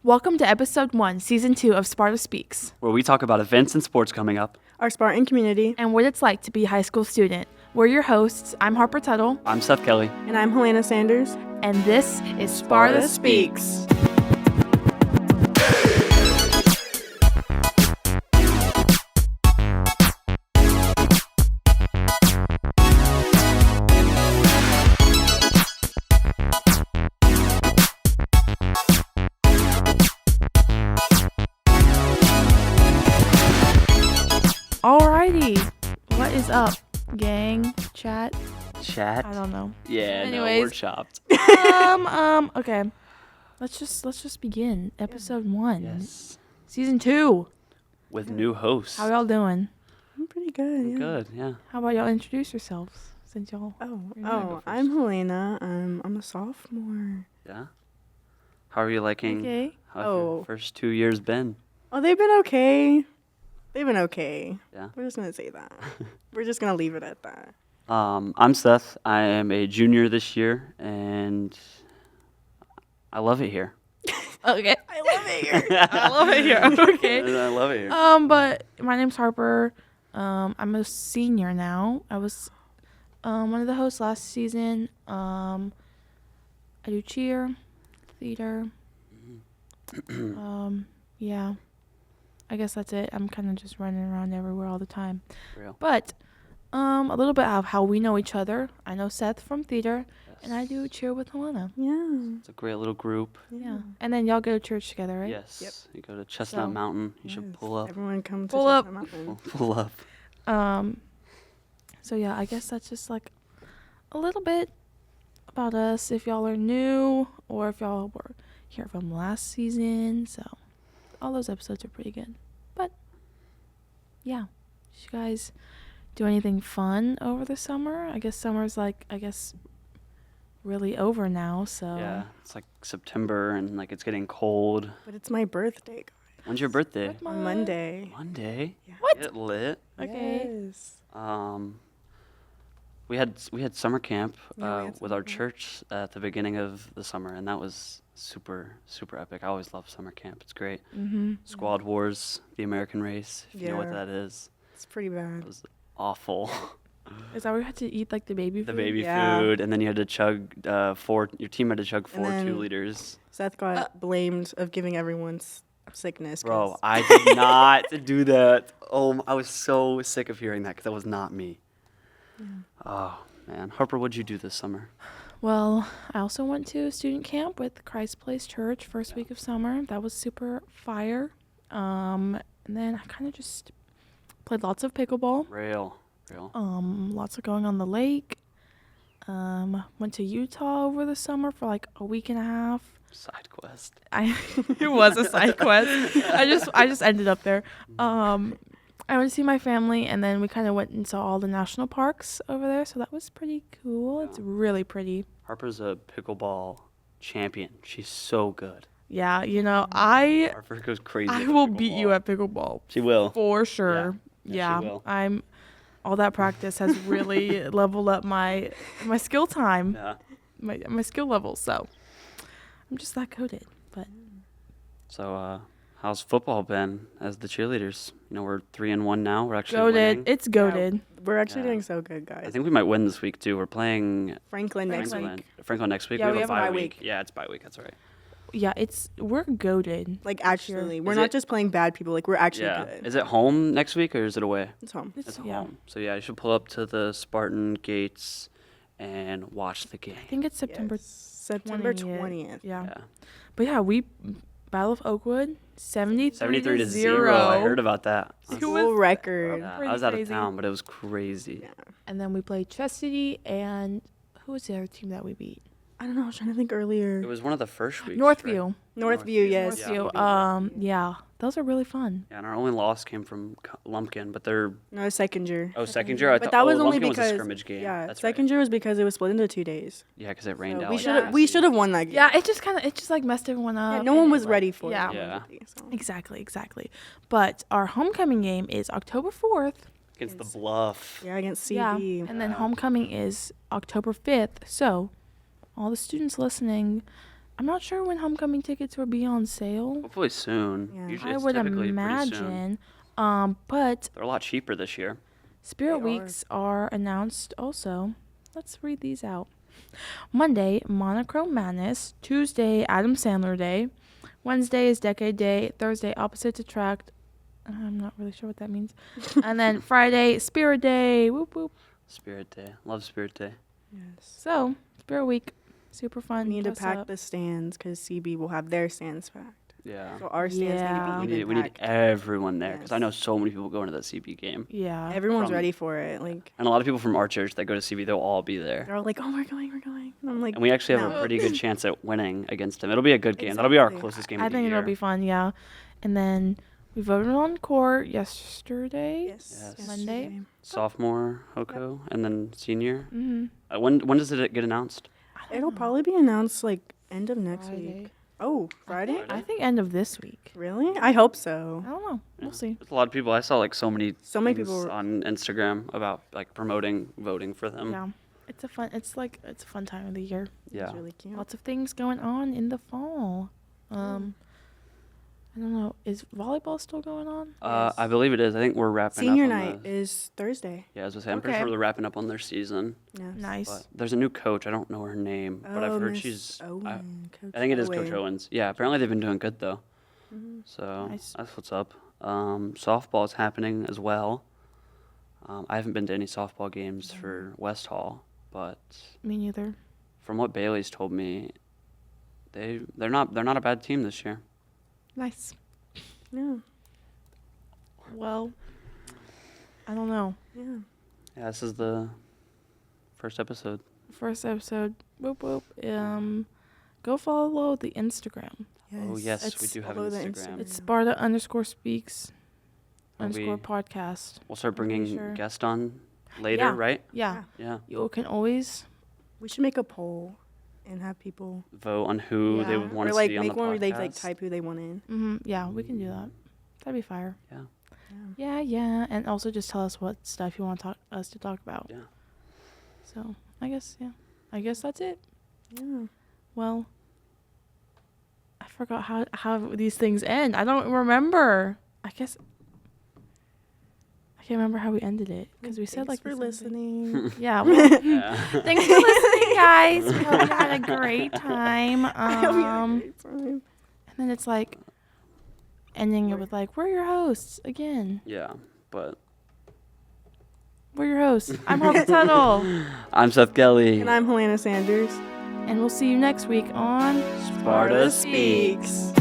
Welcome to episode 1, season 2 of Sparta Speaks, where we talk about events and sports coming up. Our Spartan community. and what it's like to be a high school student. We're your hosts. I'm Harper Tuttle, I'm Seth Kelly. And I'm Helena Sanders. and this is Sparta Speaks. Alrighty, what is up, gang? Chat? Chat? I don't know. Yeah, no, Anyways. we're chopped. Okay. Let's just begin. Episode 1. Yes. Season 2. With new hosts. How y'all doing? I'm pretty good. Yeah. Good, yeah. How about y'all introduce yourselves since y'all Oh, I'm Helena. I'm a sophomore. Yeah? How are you liking? okay? How have your first 2 years been? Oh, they've been okay. They've been okay. Yeah. We're just gonna say that. We're just gonna leave it at that. I'm Seth. I am a junior this year, and I love it here. Okay. I love it here. I love it here. Okay. I love it here. But my name's Harper. I'm a senior now. I was one of the hosts last season. I do cheer, theater. Yeah. I guess that's it. I'm kind of just running around everywhere all the time. Real. But a little bit of how we know each other. I know Seth from theater, and I do cheer with Helena. Yeah. It's a great little group. Yeah. And then y'all go to church together, right? Yes. Yep. You go to Chestnut So- Mountain. You should Yes. pull up. Everyone come to Pull up. Chestnut Mountain. Pull up. So yeah, I guess that's just like a little bit about us if y'all are new or if y'all were here from last season. So all those episodes are pretty good. But yeah, did you guys do anything fun over the summer? I guess summer's really over now, so Yeah. It's like September, and like it's getting cold. But it's my birthday When's your birthday? What on Monday. Monday. Yeah. What? Get lit. Okay. Yes. We had summer camp Yeah, we had with summer our camp. church at the beginning of the summer, and that was super epic. I always love summer camp. It's great. Mm-hmm. Squad Wars, the American race, if you know what Yeah. that is. It's pretty bad. It was awful. Is that where you had to eat like the baby The food? baby Yeah. food, and then you had to chug your team had to chug And 4 then- 2-liters. Seth got blamed of giving everyone's sickness. Bro, 'cause- I did not do that. Oh, I was so sick of hearing that because that was not me. Oh, man. Harper, what'd you do this summer? Well, I also went to student camp with Christ Place Church first week of summer. That was super fire. And then I kind of just played lots of pickleball. Real. Lots of going on the lake. Went to Utah over the summer for like a week and a half. Side quest. It was a side quest. I just ended up there. I went to see my family, and then we kind of went and saw all the national parks over there. So that was pretty cool. It's really pretty. Harper's a pickleball champion. She's so good. Yeah, I Harper goes crazy. I at will beat you pickleball. at pickleball She will. for sure. Yeah, she will. I'm. All that practice has really leveled up my skill time, Yeah. my skill level. So I'm just that coded. But So, how's football been as the cheerleaders? We're 3-1 now. We're actually goaded. winning. It's goaded. We're actually Yeah. doing so good, guys. I think we might win this week too. We're playing Franklin next Franklin. week. Franklin next week. Yeah, we have a bye week. week. Yeah, it's bye week. That's right. Yeah, we're goaded. Like, actually, we're Is not it- just playing bad people. Like, we're actually Yeah. good. Is it home next week or is it away? It's home. It's Yeah. home. So yeah, you should pull up to the Spartan gates and watch the game. I think it's September. Yes. September 20th. 20th. Yeah. Yeah. But yeah, we Battle of Oakwood 73 to 0. I heard about that. It Full was- record. Yeah, pretty I was out of crazy. town, but it was crazy. Yeah. And then we played Chastity, and who was the other team that we beat? I don't know. I was trying to think earlier. It was one of the first weeks. Northview. Right? Northview, yes. Yeah. Northview. Yeah, those are really fun. Yeah, and our only loss came from Lumpkin, but they're No, second year. second year. I But thought that was only Lumpkin because was a scrimmage game. yeah, That's second right. year was because it was split into 2 days. Yeah, because it rained So out. we like should have crazy. won that game. Yeah, it just like messed everyone up. Yeah, no one and was ready for Yeah. it. Yeah. So. Exactly. But our homecoming game is October 4th. Against the Bluff. Yeah, against Yeah, CB. and then homecoming is October 5th. So, all the students listening, I'm not sure when homecoming tickets will be on sale. Hopefully soon. Yeah. Usually I it's would typically pretty soon. imagine. But They're a lot cheaper this year. Spirit They are. Weeks are announced also. Let's read these out. Monday, Monochrome Madness. Tuesday, Adam Sandler Day. Wednesday is Decade Day. Thursday, Opposites Attract. I'm not really sure what that means. And then Friday, Spirit Day. Whoop whoop. Spirit Day. Love Spirit Day. Yes. So, Spirit Week. Super fun. We need to Dress pack up. the stands because CB will have their stands packed. Yeah. So our stands Yeah. need to be We need packed. everyone there because I Yes. know so many people going to that CB game. Yeah. Everyone's from- ready for it. Like And a lot of people from our church that go to CB, they'll all be there. they're all like, "Oh, we're going, we're going." And I'm like, And we actually have no. a pretty good chance at winning against them. It'll be a good game. That'll be our Exactly. closest game I of the think year. it'll be fun, yeah. And then we voted on court yesterday. Yes. Yes. Monday. yesterday. Sophomore Hoko and then senior. Mm-hmm. When does it get announced? It'll probably be announced like end of next week. Oh, Friday? I think end of this week. Really? I hope so. I don't know. We'll Yeah. see. There's a lot of people. I saw like so many So many things people. on Instagram about like promoting voting for them. Yeah. It's a fun time of the year. Yeah. It's really cute. Lots of things going on in the fall. I don't know. Is volleyball still going on? Yes. I believe it is. I think we're wrapping Senior up on night the, is Thursday. Yeah, as I was saying, I'm pretty Okay. sure they're wrapping up on their season. Yes. Nice. But there's a new coach. I don't know her name, but I've Oh, heard Miss she's. Owen, Coach I think it is Coach Owen. Owens. Yeah, apparently they've been doing good though. Mhm. So Nice. that's what's up. Softball is happening as well. I haven't been to any softball games for West Hall, but Me neither. from what Bailey's told me, they're not a bad team this year. Nice. Yeah. Well, I don't know. Yeah. Yeah, this is the first episode. First episode. Whoop whoop. Go follow the Instagram. Oh yes, we It's- do have follow an the Instagram. Instagram. It's Sparta_speaks Are we- _ podcast. We'll start I'm pretty bringing sure. guests on later, Yeah. right? Yeah. Yeah. You can always. We should make a poll and have people Vote on who they Yeah. would want or to like see on the make one where they like podcast. type who they want in. Yeah, we can do that. That'd be fire. Yeah. Yeah. Yeah. And also just tell us what stuff you want us to talk about. Yeah. So I guess that's it. Yeah. Well, I forgot how these things end. I don't remember. I guess I can't remember how we ended it because we said Thanks like for the same thing. listening. Yeah. Well, Yeah. thanks for listening, guys. We hope you had a great time. I hope you had a great time. And then it's like ending it with like, we're your hosts again. Yeah, but We're your hosts. I'm Hope Tuttle. I'm Seth Kelly. And I'm Helena Sanders. And we'll see you next week on Sparta Speaks.